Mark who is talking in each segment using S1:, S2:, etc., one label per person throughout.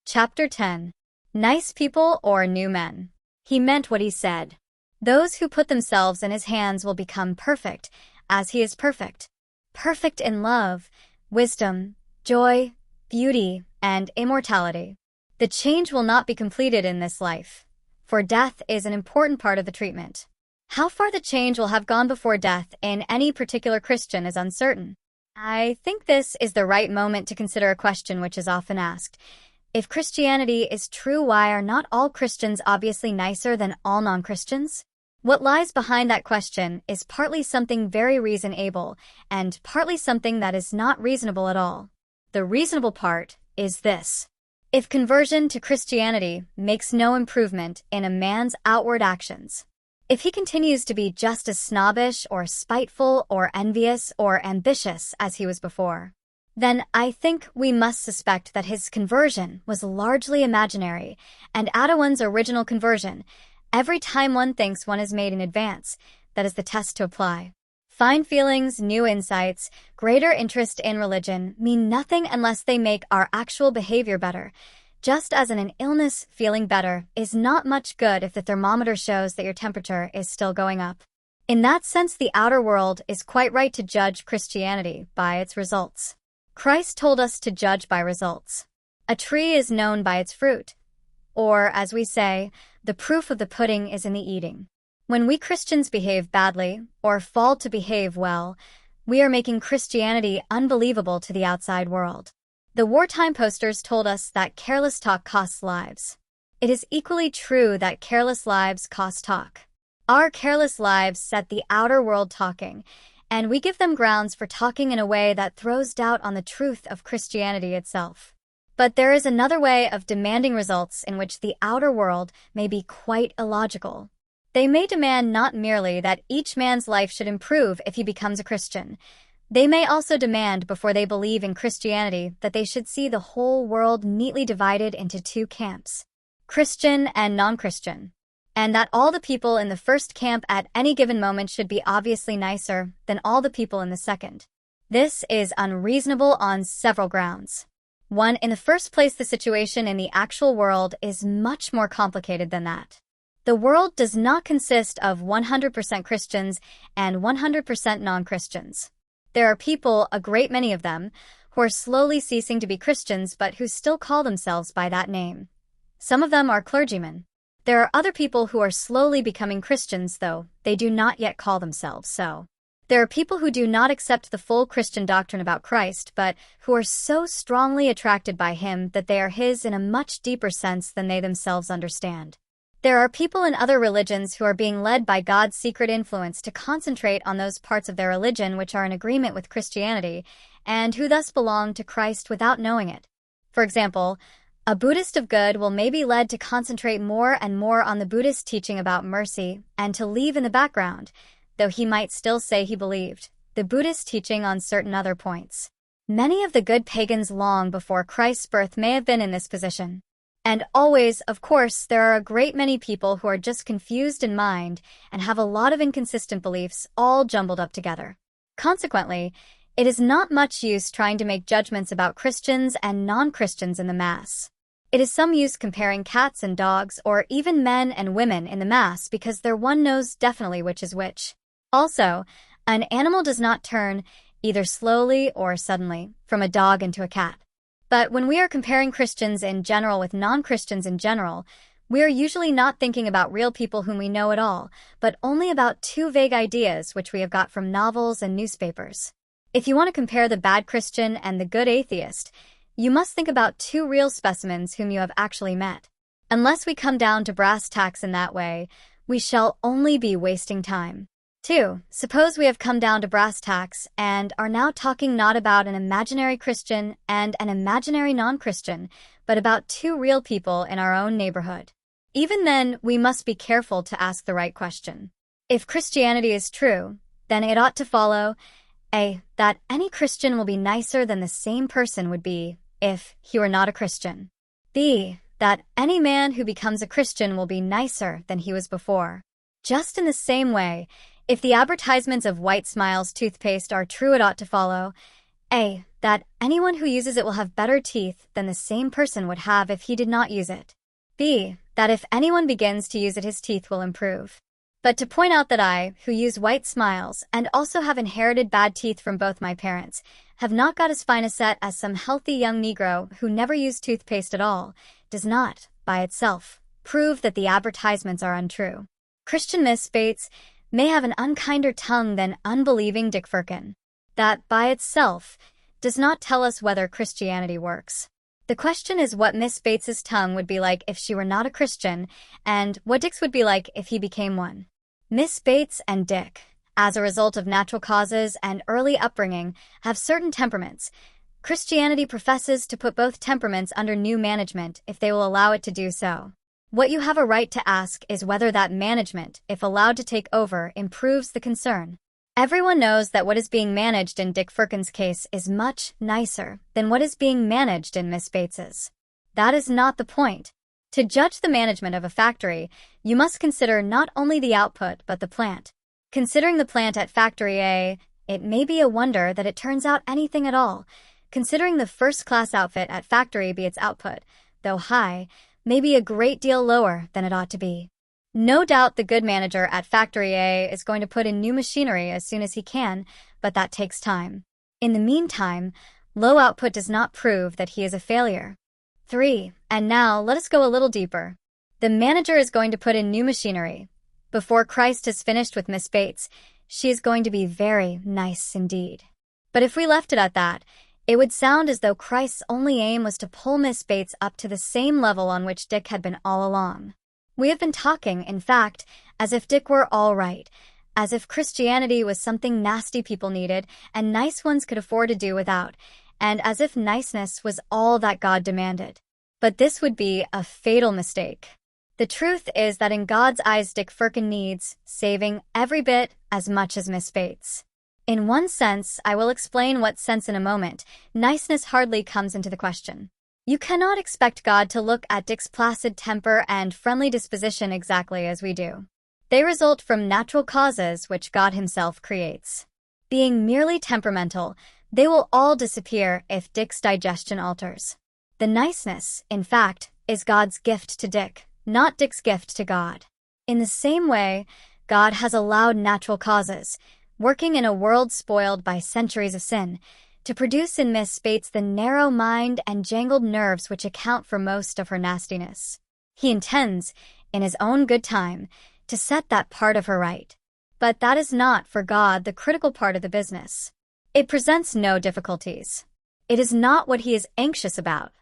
S1: Chapter 10. Nice People or New Men. He meant what he said. Those who put themselves in his hands will become perfect, as he is perfect. Perfect in love, wisdom, joy, beauty, and immortality. The change will not be completed in this life, for death is an important part of the treatment. How far the change will have gone before death in any particular Christian is uncertain. I think this is the right moment to consider a question which is often asked. If Christianity is true, why are not all Christians obviously nicer than all non-Christians? What lies behind that question is partly something very reasonable and partly something that is not reasonable at all. The reasonable part is this. If conversion to Christianity makes no improvement in a man's outward actions, if he continues to be just as snobbish or spiteful or envious or ambitious as he was before, then I think we must suspect that his conversion was largely imaginary, and one's original conversion, every time one thinks one is made in advance, that is the test to apply. Fine feelings, new insights, greater interest in religion mean nothing unless they make our actual behavior better. Just as in an illness, feeling better is not much good if the thermometer shows that your temperature is still going up. In that sense, the outer world is quite right to judge Christianity by its results. Christ told us to judge by results. A tree is known by its fruit. Or, as we say, the proof of the pudding is in the eating. When we Christians behave badly, or fall to behave well, we are making Christianity unbelievable to the outside world. The wartime posters told us that careless talk costs lives. It is equally true that careless lives cost talk. Our careless lives set the outer world talking, and we give them grounds for talking in a way that throws doubt on the truth of Christianity itself. But there is another way of demanding results in which the outer world may be quite illogical. They may demand not merely that each man's life should improve if he becomes a Christian. They may also demand, before they believe in Christianity, that they should see the whole world neatly divided into two camps, Christian and non-Christian, and that all the people in the first camp at any given moment should be obviously nicer than all the people in the second. This is unreasonable on several grounds. One, in the first place, the situation in the actual world is much more complicated than that. The world does not consist of 100% Christians and 100% non-Christians. There are people, a great many of them, who are slowly ceasing to be Christians but who still call themselves by that name. Some of them are clergymen. There are other people who are slowly becoming Christians, though they do not yet call themselves so. There are people who do not accept the full Christian doctrine about Christ, but who are so strongly attracted by him that they are his in a much deeper sense than they themselves understand. There are people in other religions who are being led by God's secret influence to concentrate on those parts of their religion which are in agreement with Christianity, and who thus belong to Christ without knowing it. For example, a Buddhist of good will may be led to concentrate more and more on the Buddhist teaching about mercy and to leave in the background, though he might still say he believed, the Buddhist teaching on certain other points. Many of the good pagans long before Christ's birth may have been in this position. And always, of course, there are a great many people who are just confused in mind and have a lot of inconsistent beliefs all jumbled up together. Consequently, it is not much use trying to make judgments about Christians and non-Christians in the mass. It is some use comparing cats and dogs or even men and women in the mass because one knows definitely which is which. Also, an animal does not turn, either slowly or suddenly, from a dog into a cat. But when we are comparing Christians in general with non-Christians in general, we are usually not thinking about real people whom we know at all, but only about two vague ideas which we have got from novels and newspapers. If you want to compare the bad Christian and the good atheist, you must think about two real specimens whom you have actually met. Unless we come down to brass tacks in that way, we shall only be wasting time. 2. Suppose we have come down to brass tacks and are now talking not about an imaginary Christian and an imaginary non-Christian, but about two real people in our own neighborhood. Even then, we must be careful to ask the right question. If Christianity is true, then it ought to follow A. That any Christian will be nicer than the same person would be if he were not a Christian. B. That any man who becomes a Christian will be nicer than he was before. Just in the same way, if the advertisements of White Smiles toothpaste are true, it ought to follow A. That anyone who uses it will have better teeth than the same person would have if he did not use it. B. That if anyone begins to use it, his teeth will improve. But to point out that I, who use white smiles and also have inherited bad teeth from both my parents, have not got as fine a set as some healthy young Negro who never used toothpaste at all, does not, by itself, prove that the advertisements are untrue. Christian Miss Bates may have an unkinder tongue than unbelieving Dick Firkin. That, by itself, does not tell us whether Christianity works. The question is what Miss Bates's tongue would be like if she were not a Christian, and what Dick's would be like if he became one. Miss Bates and Dick, as a result of natural causes and early upbringing, have certain temperaments. Christianity professes to put both temperaments under new management if they will allow it to do so. What you have a right to ask is whether that management, if allowed to take over, improves the concern. Everyone knows that what is being managed in Dick Firkin's case is much nicer than what is being managed in Miss Bates's. That is not the point. To judge the management of a factory, you must consider not only the output but the plant. Considering the plant at Factory A, it may be a wonder that it turns out anything at all. Considering the first-class outfit at Factory B, its output, though high, may be a great deal lower than it ought to be. No doubt the good manager at Factory A is going to put in new machinery as soon as he can, but that takes time. In the meantime, low output does not prove that he is a failure. 3. And now let us go a little deeper. The manager is going to put in new machinery. Before Christ has finished with Miss Bates, she is going to be very nice indeed. But if we left it at that, it would sound as though Christ's only aim was to pull Miss Bates up to the same level on which Dick had been all along. We have been talking, in fact, as if Dick were all right, as if Christianity was something nasty people needed and nice ones could afford to do without, and as if niceness was all that God demanded. But this would be a fatal mistake. The truth is that in God's eyes, Dick Firkin needs saving every bit as much as Miss Bates. In one sense, I will explain what sense in a moment, niceness hardly comes into the question. You cannot expect God to look at Dick's placid temper and friendly disposition exactly as we do. They result from natural causes which God himself creates. Being merely temperamental, they will all disappear if Dick's digestion alters. The niceness, in fact, is God's gift to Dick, not Dick's gift to God. In the same way, God has allowed natural causes, working in a world spoiled by centuries of sin, to produce in Miss Bates the narrow mind and jangled nerves which account for most of her nastiness. He intends, in his own good time, to set that part of her right. But that is not, for God, the critical part of the business. It presents no difficulties. It is not what he is anxious about.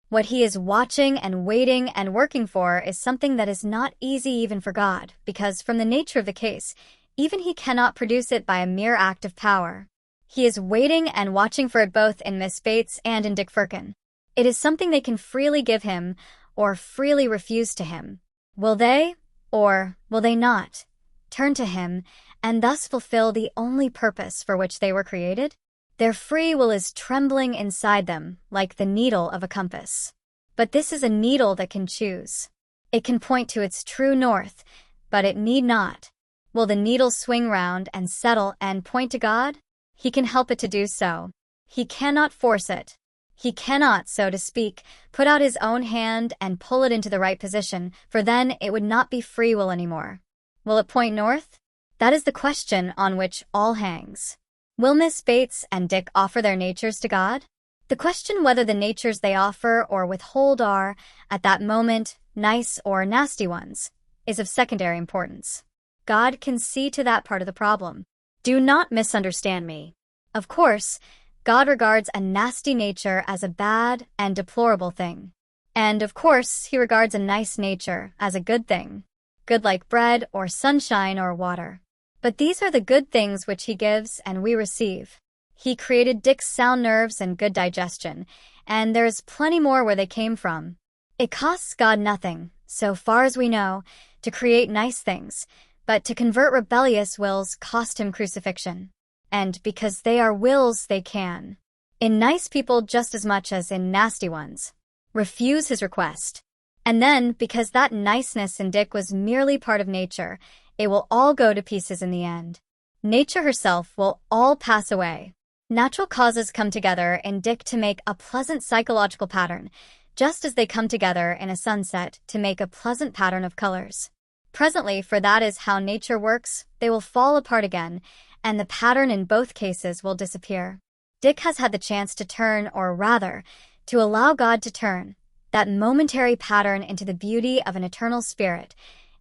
S1: What he is watching and waiting and working for is something that is not easy even for God, because from the nature of the case, even he cannot produce it by a mere act of power. He is waiting and watching for it both in Miss Bates and in Dick Firkin. It is something they can freely give him or freely refuse to him. Will they, or will they not, turn to him and thus fulfill the only purpose for which they were created? Their free will is trembling inside them like the needle of a compass. But this is a needle that can choose. It can point to its true north, but it need not. Will the needle swing round and settle and point to God? He can help it to do so. He cannot force it. He cannot, so to speak, put out his own hand and pull it into the right position, for then it would not be free will anymore. Will it point north? That is the question on which all hangs. Will Miss Bates and Dick offer their natures to God? The question whether the natures they offer or withhold are, at that moment, nice or nasty ones, is of secondary importance. God can see to that part of the problem. Do not misunderstand me. Of course, God regards a nasty nature as a bad and deplorable thing. And of course, he regards a nice nature as a good thing. Good like bread or sunshine or water. But these are the good things which he gives and we receive. He created Dick's sound nerves and good digestion, and there is plenty more where they came from. It costs God nothing, so far as we know, to create nice things, but to convert rebellious wills cost him crucifixion. And because they are wills, they can, in nice people just as much as in nasty ones, refuse his request. And then, because that niceness in Dick was merely part of nature, it will all go to pieces in the end. Nature herself will all pass away. Natural causes come together in Dick to make a pleasant psychological pattern, just as they come together in a sunset to make a pleasant pattern of colors. Presently, for that is how nature works, they will fall apart again, and the pattern in both cases will disappear. Dick has had the chance to turn, or rather, to allow God to turn that momentary pattern into the beauty of an eternal spirit,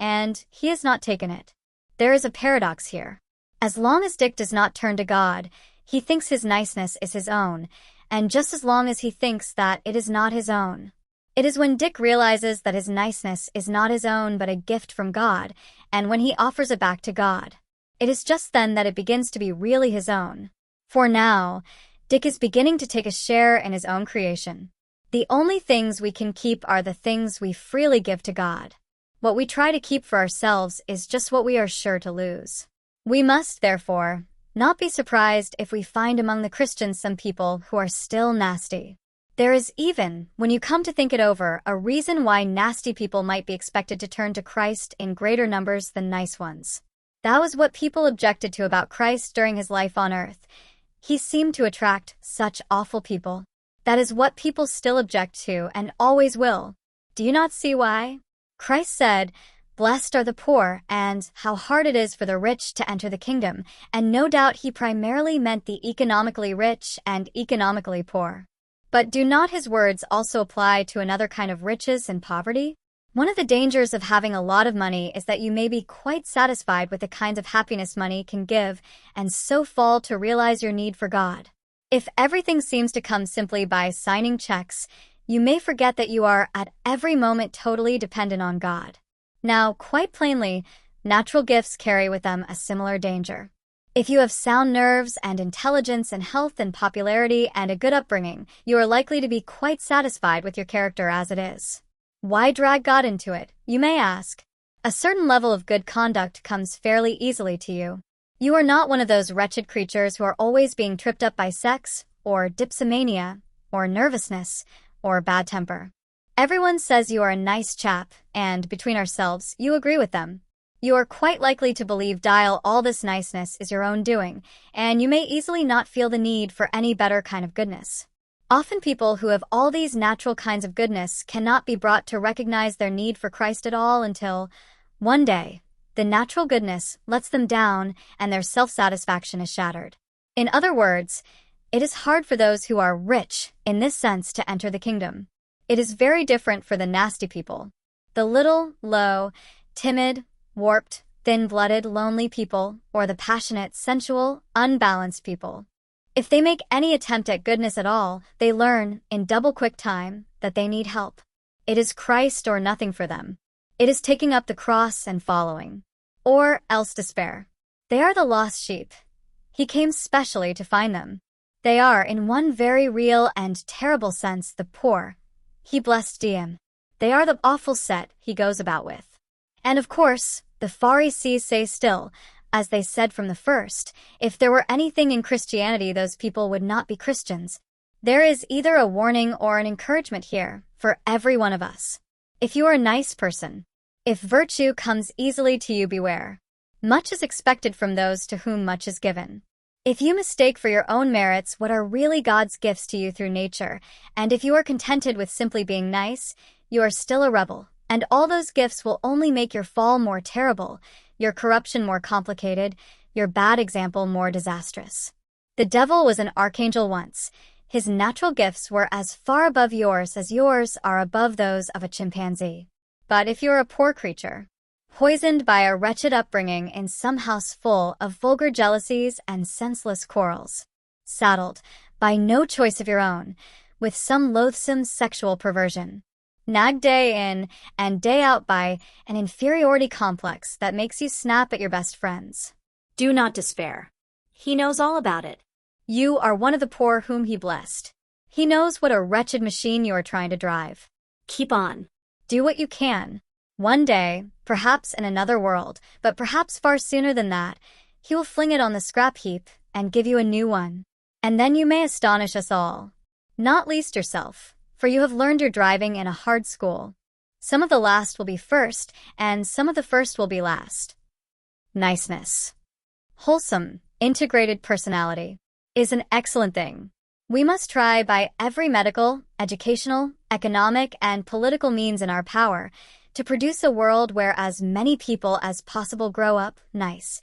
S1: and he has not taken it. There is a paradox here. As long as Dick does not turn to God, he thinks his niceness is his own, and just as long as he thinks that it is not his own. It is when Dick realizes that his niceness is not his own but a gift from God, and when he offers it back to God, it is just then that it begins to be really his own. For now, Dick is beginning to take a share in his own creation. The only things we can keep are the things we freely give to God. What we try to keep for ourselves is just what we are sure to lose. We must, therefore, not be surprised if we find among the Christians some people who are still nasty. There is even, when you come to think it over, a reason why nasty people might be expected to turn to Christ in greater numbers than nice ones. That was what people objected to about Christ during his life on earth. He seemed to attract such awful people. That is what people still object to and always will. Do you not see why? Christ said, "Blessed are the poor," and how hard it is for the rich to enter the kingdom, and no doubt he primarily meant the economically rich and economically poor. But do not his words also apply to another kind of riches and poverty? One of the dangers of having a lot of money is that you may be quite satisfied with the kinds of happiness money can give and so fall to realize your need for God. If everything seems to come simply by signing checks, you may forget that you are at every moment totally dependent on God. Now, quite plainly, natural gifts carry with them a similar danger. If you have sound nerves and intelligence and health and popularity and a good upbringing, you are likely to be quite satisfied with your character as it is. Why drag God into it, you may ask? A certain level of good conduct comes fairly easily to you. You are not one of those wretched creatures who are always being tripped up by sex, or dipsomania, or nervousness, or bad temper. Everyone says you are a nice chap, and, between ourselves, you agree with them. You are quite likely to believe all this niceness is your own doing, and you may easily not feel the need for any better kind of goodness. Often people who have all these natural kinds of goodness cannot be brought to recognize their need for Christ at all until, one day, the natural goodness lets them down and their self-satisfaction is shattered. In other words, it is hard for those who are rich, in this sense, to enter the kingdom. It is very different for the nasty people. The little, low, timid, warped, thin-blooded, lonely people, or the passionate, sensual, unbalanced people. If they make any attempt at goodness at all, they learn, in double-quick time, that they need help. It is Christ or nothing for them. It is taking up the cross and following. Or else despair. They are the lost sheep. He came specially to find them. They are, in one very real and terrible sense, the poor. He blessed them. They are the awful set he goes about with. And of course, the Pharisees say still, as they said from the first, if there were anything in Christianity those people would not be Christians. There is either a warning or an encouragement here, for every one of us. If you are a nice person, if virtue comes easily to you, beware. Much is expected from those to whom much is given. If you mistake for your own merits what are really God's gifts to you through nature, and if you are contented with simply being nice, you are still a rebel, and all those gifts will only make your fall more terrible, your corruption more complicated, your bad example more disastrous. The devil was an archangel once. His natural gifts were as far above yours as yours are above those of a chimpanzee. But if you're a poor creature, poisoned by a wretched upbringing in some house full of vulgar jealousies and senseless quarrels, saddled, by no choice of your own, with some loathsome sexual perversion, nagged day in and day out by an inferiority complex that makes you snap at your best friends, do not despair. He knows all about it. You are one of the poor whom he blessed. He knows what a wretched machine you are trying to drive. Keep on. Do what you can. One day, perhaps in another world, but perhaps far sooner than that, he will fling it on the scrap heap and give you a new one. And then you may astonish us all. Not least yourself, for you have learned your driving in a hard school. Some of the last will be first, and some of the first will be last. Niceness. Wholesome, integrated personality. is an excellent thing. We must try by every medical, educational, economic, and political means in our power to produce a world where as many people as possible grow up nice,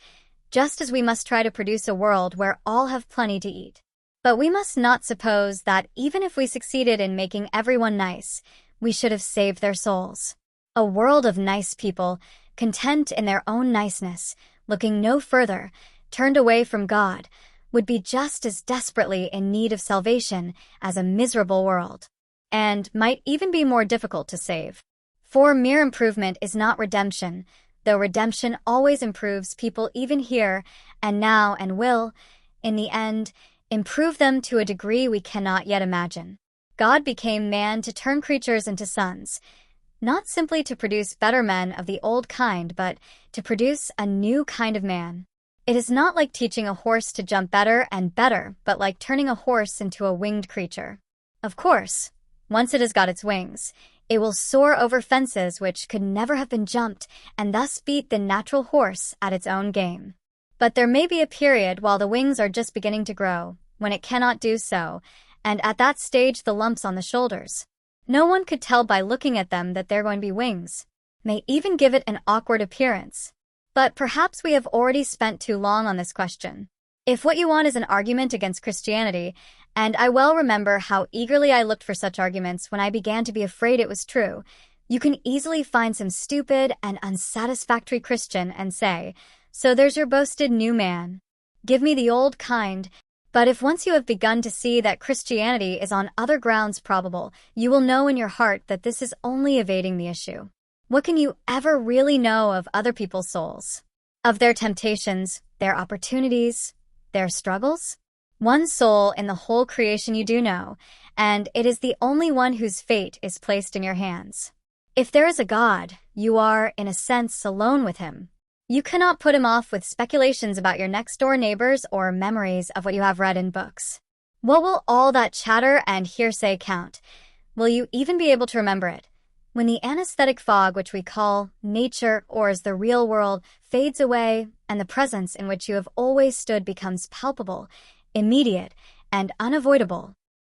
S1: just as we must try to produce a world where all have plenty to eat. But we must not suppose that even if we succeeded in making everyone nice, we should have saved their souls. A world of nice people, content in their own niceness, looking no further, turned away from God, would be just as desperately in need of salvation as a miserable world, and might even be more difficult to save. For mere improvement is not redemption, though redemption always improves people even here and now and will, in the end, improve them to a degree we cannot yet imagine. God became man to turn creatures into sons, not simply to produce better men of the old kind, but to produce a new kind of man. It is not like teaching a horse to jump better and better, but like turning a horse into a winged creature. Of course, once it has got its wings, it will soar over fences which could never have been jumped and thus beat the natural horse at its own game. But there may be a period while the wings are just beginning to grow, when it cannot do so, and at that stage the lumps on the shoulders. No one could tell by looking at them that they're going to be wings, may even give it an awkward appearance. But perhaps we have already spent too long on this question. If what you want is an argument against Christianity, and I well remember how eagerly I looked for such arguments when I began to be afraid it was true, you can easily find some stupid and unsatisfactory Christian and say, "So there's your boasted new man. Give me the old kind." But if once you have begun to see that Christianity is on other grounds probable, you will know in your heart that this is only evading the issue. What can you ever really know of other people's souls? Of their temptations, their opportunities, their struggles? One soul in the whole creation you do know, and it is the only one whose fate is placed in your hands. If there is a God, you are, in a sense, alone with him. You cannot put him off with speculations about your next-door neighbors or memories of what you have read in books. What will all that chatter and hearsay count? Will you even be able to remember it? When the anesthetic fog which we call nature or as the real world fades away and the presence in which you have always stood becomes palpable, immediate, and unavoidable,